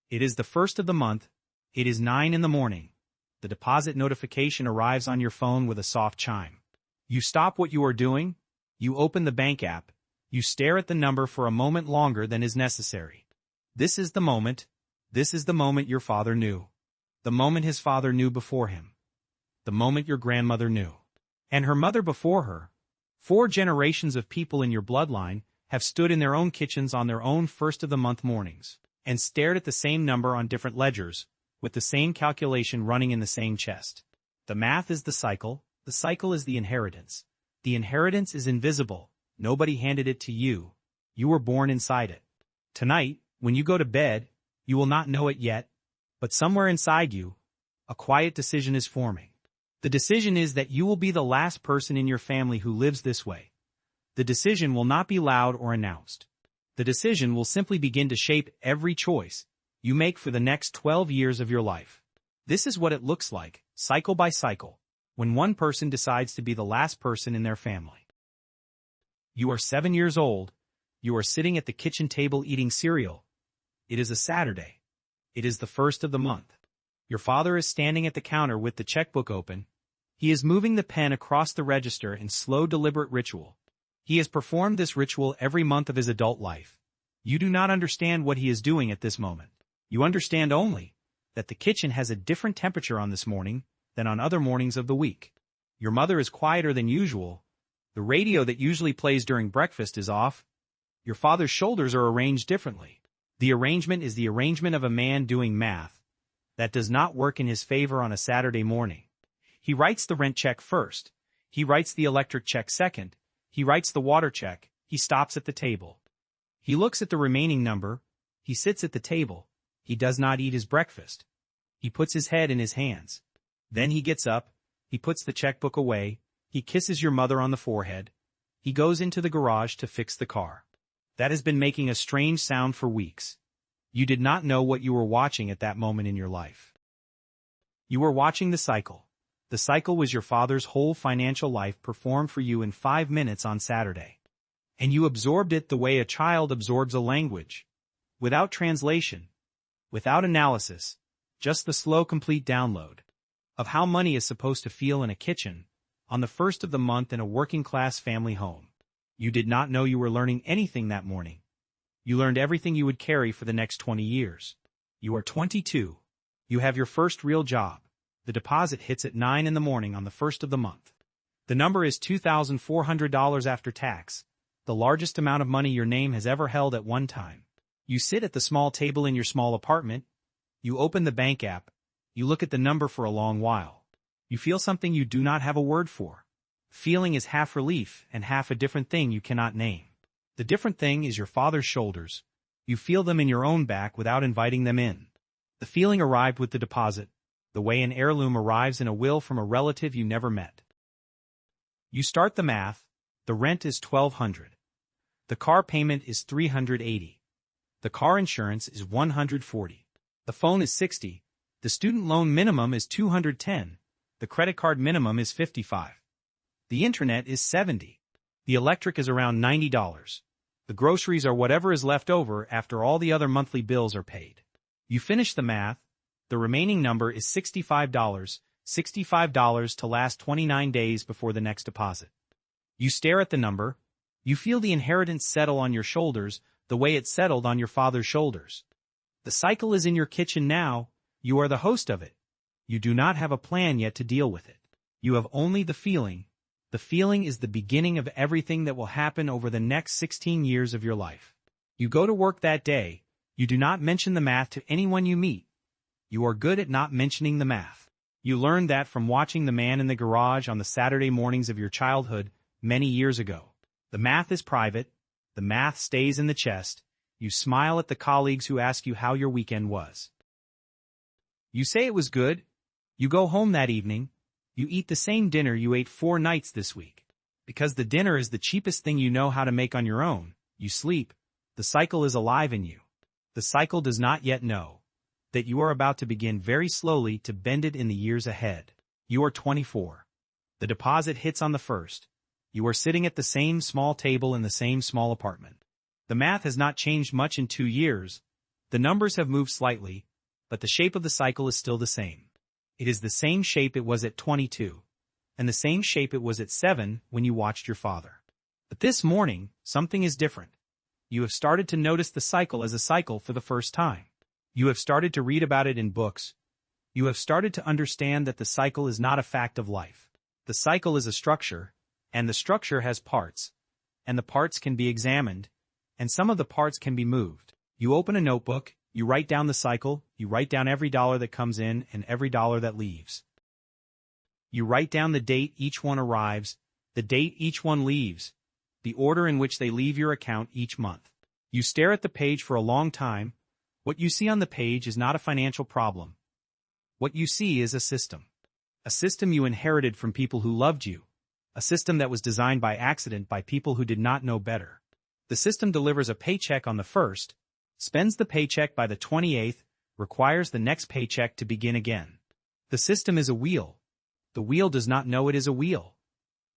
It is the first of the month. It is 9 in the morning. The deposit notification arrives on your phone with a soft chime. You stop what you are doing. You open the bank app. You stare at the number for a moment longer than is necessary. This is the moment. This is the moment your father knew. The moment his father knew before him. The moment your grandmother knew. And her mother before her. 4 generations of people in your bloodline have stood in their own kitchens on their own first-of-the-month mornings, and stared at the same number on different ledgers, with the same calculation running in the same chest. The math is the cycle is the inheritance. The inheritance is invisible, nobody handed it to you. You were born inside it. Tonight, when you go to bed, you will not know it yet, but somewhere inside you, a quiet decision is forming. The decision is that you will be the last person in your family who lives this way. The decision will not be loud or announced. The decision will simply begin to shape every choice you make for the next 12 years of your life. This is what it looks like, cycle by cycle, when one person decides to be the last person in their family. You are 7 years old. You are sitting at the kitchen table eating cereal. It is a Saturday. It is the first of the month. Your father is standing at the counter with the checkbook open. He is moving the pen across the register in slow, deliberate ritual. He has performed this ritual every month of his adult life. You do not understand what he is doing at this moment. You understand only that the kitchen has a different temperature on this morning than on other mornings of the week. Your mother is quieter than usual. The radio that usually plays during breakfast is off. Your father's shoulders are arranged differently. The arrangement is the arrangement of a man doing math. That does not work in his favor on a Saturday morning. He writes the rent check first. He writes the electric check second. He writes the water check. He stops at the table. He looks at the remaining number. He sits at the table. He does not eat his breakfast. He puts his head in his hands. Then he gets up. He puts the checkbook away. He kisses your mother on the forehead. He goes into the garage to fix the car. That has been making a strange sound for weeks. You did not know what you were watching at that moment in your life. You were watching the cycle. The cycle was your father's whole financial life performed for you in 5 minutes on Saturday. And you absorbed it the way a child absorbs a language. Without translation. Without analysis. Just the slow, complete download of how money is supposed to feel in a kitchen on the first of the month in a working-class family home. You did not know you were learning anything that morning. You learned everything you would carry for the next 20 years. You are 22. You have your first real job. The deposit hits at 9 in the morning on the first of the month. The number is $2,400 after tax, the largest amount of money your name has ever held at one time. You sit at the small table in your small apartment. You open the bank app. You look at the number for a long while. You feel something you do not have a word for. Feeling is half relief and half a different thing you cannot name. The different thing is your father's shoulders. You feel them in your own back without inviting them in. The feeling arrived with the deposit, the way an heirloom arrives in a will from a relative you never met. You start the math. The rent is $1,200. The car payment is $380. The car insurance is $140. The phone is $60. The student loan minimum is $210. The credit card minimum is $55. The internet is $70. The electric is around $90. The groceries are whatever is left over after all the other monthly bills are paid. You finish the math. The remaining number is $65. $65 to last 29 days before the next deposit. You stare at the number. You feel the inheritance settle on your shoulders the way it settled on your father's shoulders. The cycle is in your kitchen now. You are the host of it. You do not have a plan yet to deal with it. You have only the feeling. The feeling is the beginning of everything that will happen over the next 16 years of your life. You go to work that day. You do not mention the math to anyone you meet. You are good at not mentioning the math. You learned that from watching the man in the garage on the Saturday mornings of your childhood many years ago. The math is private. The math stays in the chest. You smile at the colleagues who ask you how your weekend was. You say it was good. You go home that evening. You eat the same dinner you ate 4 nights this week. Because the dinner is the cheapest thing you know how to make on your own. You sleep. The cycle is alive in you. The cycle does not yet know that you are about to begin very slowly to bend it in the years ahead. You are 24. The deposit hits on the first. You are sitting at the same small table in the same small apartment. The math has not changed much in 2 years. The numbers have moved slightly, but the shape of the cycle is still the same. It is the same shape it was at 22, and the same shape it was at 7 when you watched your father. But this morning, something is different. You have started to notice the cycle as a cycle for the first time. You have started to read about it in books. You have started to understand that the cycle is not a fact of life. The cycle is a structure, and the structure has parts, and the parts can be examined, and some of the parts can be moved. You open a notebook, you write down the cycle, you write down every dollar that comes in and every dollar that leaves. You write down the date each one arrives, the date each one leaves, the order in which they leave your account each month. You stare at the page for a long time. What you see on the page is not a financial problem. What you see is a system. A system you inherited from people who loved you. A system that was designed by accident by people who did not know better. The system delivers a paycheck on the 1st, spends the paycheck by the 28th, requires the next paycheck to begin again. The system is a wheel. The wheel does not know it is a wheel.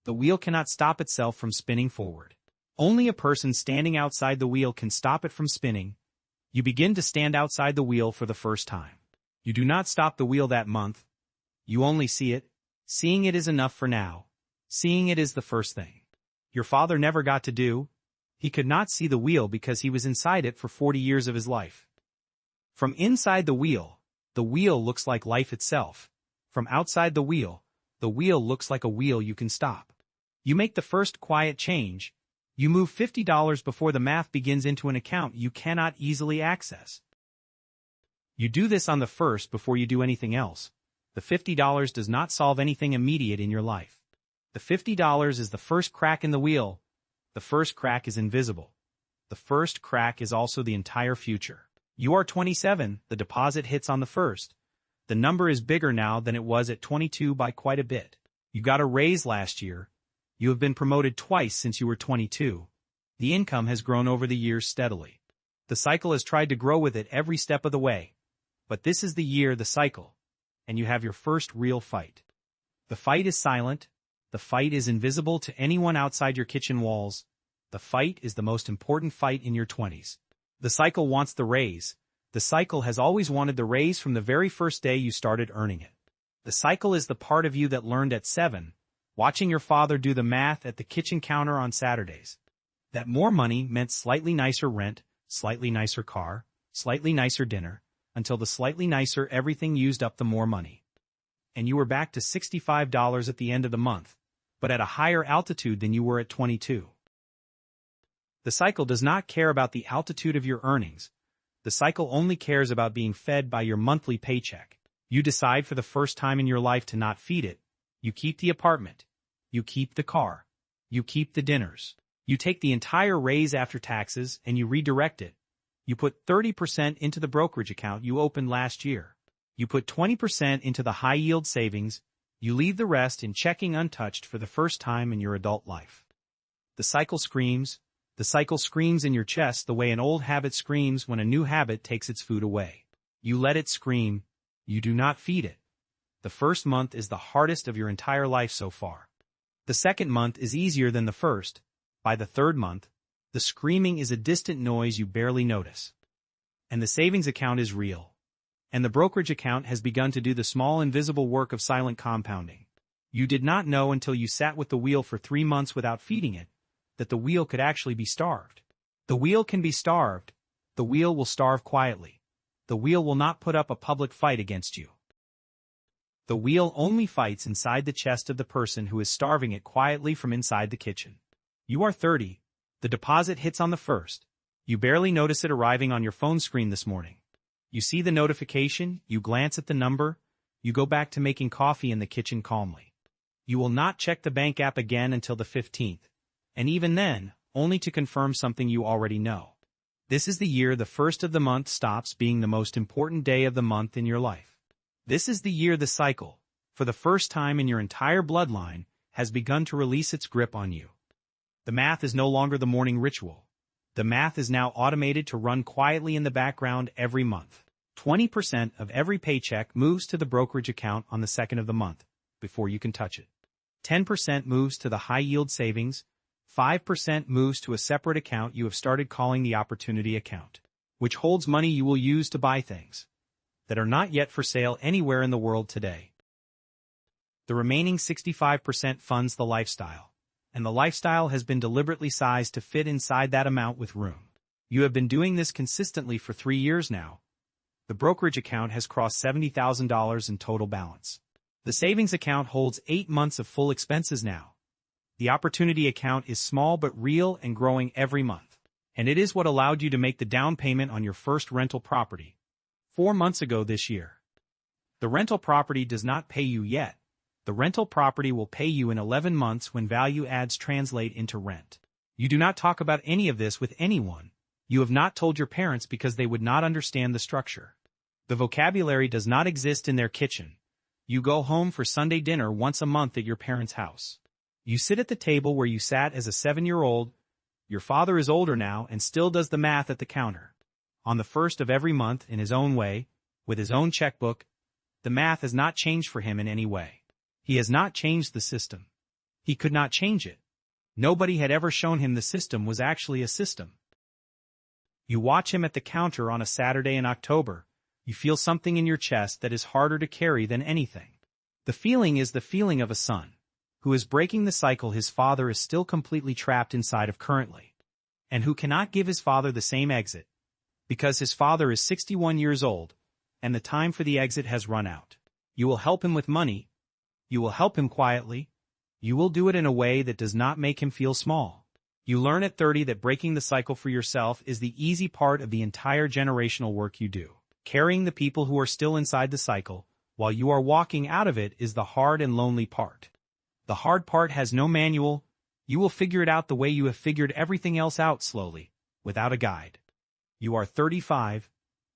The wheel cannot stop itself from spinning forward. Only a person standing outside the wheel can stop it from spinning. You begin to stand outside the wheel for the first time. You do not stop the wheel that month. You only see it. Seeing it is enough for now. Seeing it is the first thing. Your father never got to do. He could not see the wheel because he was inside it for 40 years of his life. From inside the wheel looks like life itself. From outside the wheel looks like a wheel you can stop. You make the first quiet change. You move $50 before the math begins into an account you cannot easily access. You do this on the 1st before you do anything else. The $50 does not solve anything immediate in your life. The $50 is the first crack in the wheel. The first crack is invisible. The first crack is also the entire future. You are 27, the deposit hits on the 1st. The number is bigger now than it was at 22 by quite a bit. You got a raise last year. You have been promoted twice since you were 22. The income has grown over the years steadily. The cycle has tried to grow with it every step of the way. But this is the year, the cycle, and you have your first real fight. The fight is silent. The fight is invisible to anyone outside your kitchen walls. The fight is the most important fight in your 20s. The cycle wants the raise. The cycle has always wanted the raise from the very first day you started earning it. The cycle is the part of you that learned at 7, watching your father do the math at the kitchen counter on Saturdays. That more money meant slightly nicer rent, slightly nicer car, slightly nicer dinner, until the slightly nicer everything used up the more money. And you were back to $65 at the end of the month, but at a higher altitude than you were at 22. The cycle does not care about the altitude of your earnings. The cycle only cares about being fed by your monthly paycheck. You decide for the first time in your life to not feed it. You keep the apartment. You keep the car. You keep the dinners. You take the entire raise after taxes and you redirect it. You put 30% into the brokerage account you opened last year. You put 20% into the high-yield savings. You leave the rest in checking untouched for the first time in your adult life. The cycle screams. The cycle screams in your chest the way an old habit screams when a new habit takes its food away. You let it scream. You do not feed it. The first month is the hardest of your entire life so far. The second month is easier than the first. By the third month, the screaming is a distant noise you barely notice. And the savings account is real. And the brokerage account has begun to do the small invisible work of silent compounding. You did not know until you sat with the wheel for 3 months without feeding it, that the wheel could actually be starved. The wheel can be starved. The wheel will starve quietly. The wheel will not put up a public fight against you. The wheel only fights inside the chest of the person who is starving it quietly from inside the kitchen. You are 30. The deposit hits on the 1st. You barely notice it arriving on your phone screen this morning. You see the notification, you glance at the number, you go back to making coffee in the kitchen calmly. You will not check the bank app again until the 15th, and even then, only to confirm something you already know. This is the year the 1st of the month stops being the most important day of the month in your life. This is the year the cycle, for the first time in your entire bloodline, has begun to release its grip on you. The math is no longer the morning ritual. The math is now automated to run quietly in the background every month. 20% of every paycheck moves to the brokerage account on the 2nd of the month, before you can touch it. 10% moves to the high-yield savings. 5% moves to a separate account you have started calling the opportunity account. which holds money you will use to buy things that are not yet for sale anywhere in the world today. The remaining 65% funds the lifestyle, and the lifestyle has been deliberately sized to fit inside that amount with room. You have been doing this consistently for 3 years now. The brokerage account has crossed $70,000 in total balance. The savings account holds 8 months of full expenses now. The opportunity account is small but real and growing every month. And it is what allowed you to make the down payment on your first rental property 4 months ago this year. The rental property does not pay you yet. The rental property will pay you in 11 months when value adds translate into rent. You do not talk about any of this with anyone. You have not told your parents because they would not understand the structure. The vocabulary does not exist in their kitchen. You go home for Sunday dinner once a month at your parents' house. You sit at the table where you sat as a 7-year-old. Your father is older now and still does the math at the counter. On the first of every month, in his own way, with his own checkbook, the math has not changed for him in any way. He has not changed the system. He could not change it. Nobody had ever shown him the system was actually a system. You watch him at the counter on a Saturday in October. You feel something in your chest that is harder to carry than anything. The feeling is the feeling of a son who is breaking the cycle his father is still completely trapped inside of currently, and who cannot give his father the same exit, because his father is 61 years old, and the time for the exit has run out. You will help him with money. You will help him quietly. You will do it in a way that does not make him feel small. You learn at 30 that breaking the cycle for yourself is the easy part of the entire generational work you do. Carrying the people who are still inside the cycle, while you are walking out of it, is the hard and lonely part. The hard part has no manual. You will figure it out the way you have figured everything else out slowly, without a guide. You are 35.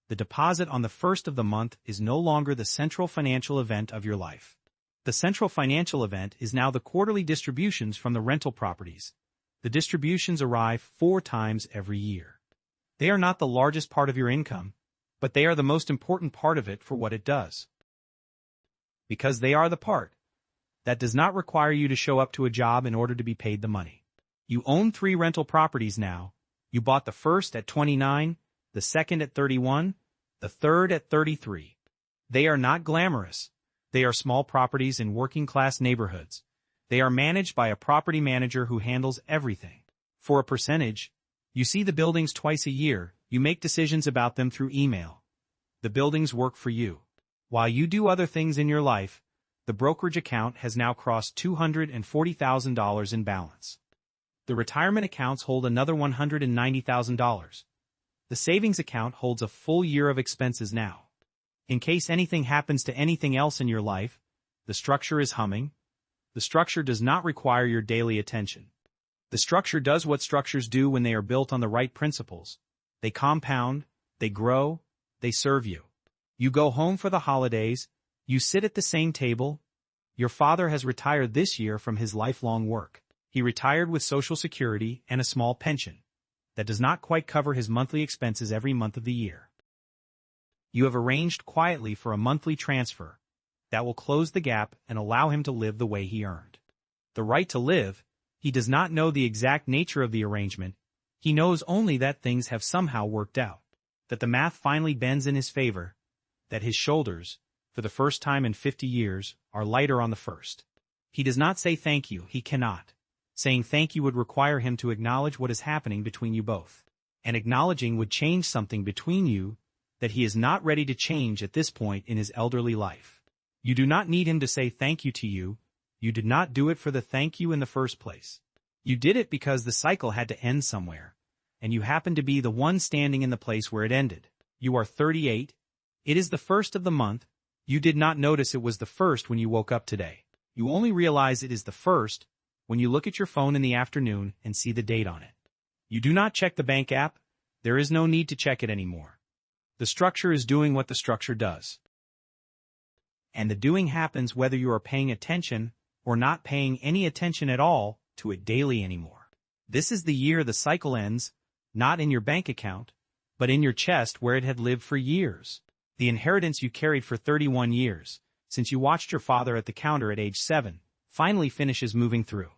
The deposit on the first of the month is no longer the central financial event of your life. The central financial event is now the quarterly distributions from the rental properties. The distributions arrive 4 times every year. They are not the largest part of your income, but they are the most important part of it for what it does. Because they are the part that does not require you to show up to a job in order to be paid the money. You own 3 rental properties now. You bought the first at 29, the second at 31, the third at 33. They are not glamorous. They are small properties in working-class neighborhoods. They are managed by a property manager who handles everything. For a percentage, you see the buildings twice a year. You make decisions about them through email. The buildings work for you. While you do other things in your life, the brokerage account has now crossed $240,000 in balance. The retirement accounts hold another $190,000. The savings account holds a full year of expenses now. In case anything happens to anything else in your life, the structure is humming. The structure does not require your daily attention. The structure does what structures do when they are built on the right principles. They compound, they grow, they serve you. You go home for the holidays, you sit at the same table. Your father has retired this year from his lifelong work. He retired with Social Security and a small pension that does not quite cover his monthly expenses every month of the year. You have arranged quietly for a monthly transfer that will close the gap and allow him to live the way he earned. The right to live. He does not know the exact nature of the arrangement. He knows only that things have somehow worked out, that the math finally bends in his favor, that his shoulders, for the first time in 50 years, are lighter on the first. He does not say thank you. He cannot. Saying thank you would require him to acknowledge what is happening between you both. And acknowledging would change something between you that he is not ready to change at this point in his elderly life. You do not need him to say thank you to you. You did not do it for the thank you in the first place. You did it because the cycle had to end somewhere, and you happened to be the one standing in the place where it ended. You are 38. It is the first of the month. You did not notice it was the first when you woke up today. You only realize it is the first when you look at your phone in the afternoon and see the date on it. You do not check the bank app. There is no need to check it anymore. The structure is doing what the structure does. And the doing happens whether you are paying attention or not paying any attention at all to it daily anymore. This is the year the cycle ends, not in your bank account, but in your chest where it had lived for years. The inheritance you carried for 31 years, since you watched your father at the counter at age 7, finally finishes moving through.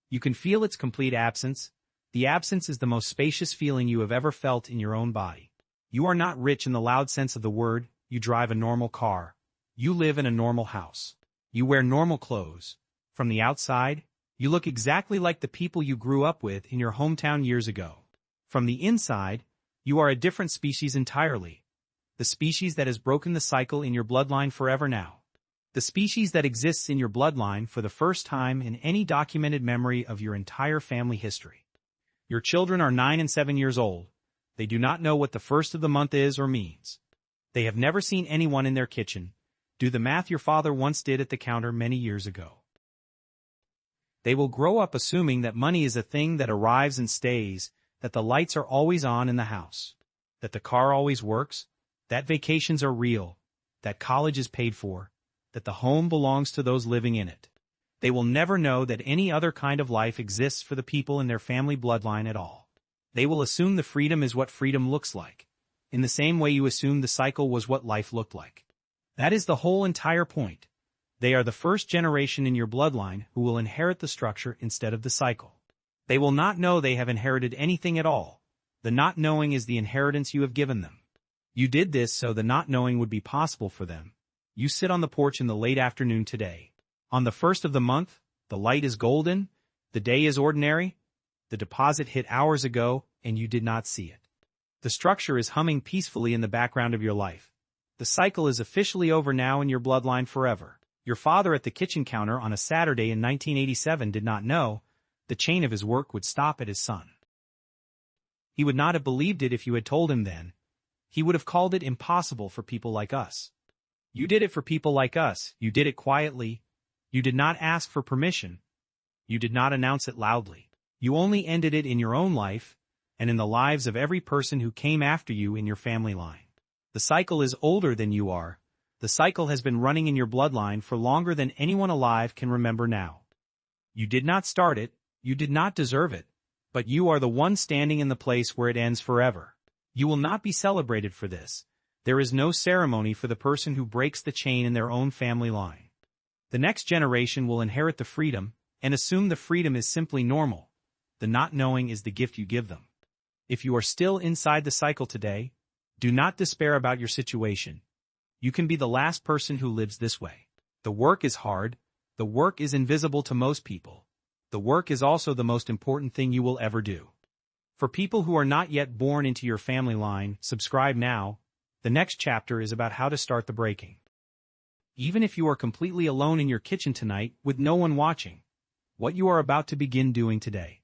You can feel its complete absence. The absence is the most spacious feeling you have ever felt in your own body. You are not rich in the loud sense of the word, you drive a normal car. You live in a normal house. You wear normal clothes. From the outside, you look exactly like the people you grew up with in your hometown years ago. From the inside, you are a different species entirely. The species that has broken the cycle in your bloodline forever now. The species that exists in your bloodline for the first time in any documented memory of your entire family history. Your children are 9 and 7 years old. They do not know what the first of the month is or means. They have never seen anyone in their kitchen. Do the math your father once did at the counter many years ago. They will grow up assuming that money is a thing that arrives and stays, that the lights are always on in the house, that the car always works, that vacations are real, that college is paid for, that the home belongs to those living in it. They will never know that any other kind of life exists for the people in their family bloodline at all. They will assume the freedom is what freedom looks like, in the same way you assumed the cycle was what life looked like. That is the whole entire point. They are the first generation in your bloodline who will inherit the structure instead of the cycle. They will not know they have inherited anything at all. The not knowing is the inheritance you have given them. You did this so the not knowing would be possible for them. You sit on the porch in the late afternoon today. On the first of the month, the light is golden, the day is ordinary, the deposit hit hours ago, and you did not see it. The structure is humming peacefully in the background of your life. The cycle is officially over now in your bloodline forever. Your father at the kitchen counter on a Saturday in 1987 did not know the chain of his work would stop at his son. He would not have believed it if you had told him then. He would have called it impossible for people like us. You did it for people like us. You did it quietly. You did not ask for permission. You did not announce it loudly. You only ended it in your own life and in the lives of every person who came after you in your family line. The cycle is older than you are. The cycle has been running in your bloodline for longer than anyone alive can remember now. You did not start it, you did not deserve it, but you are the one standing in the place where it ends forever. You will not be celebrated for this. There is no ceremony for the person who breaks the chain in their own family line. The next generation will inherit the freedom and assume the freedom is simply normal. The not knowing is the gift you give them. If you are still inside the cycle today, do not despair about your situation. You can be the last person who lives this way. The work is hard. The work is invisible to most people. The work is also the most important thing you will ever do. For people who are not yet born into your family line, subscribe now. The next chapter is about how to start the breaking. Even if you are completely alone in your kitchen tonight with no one watching, what you are about to begin doing today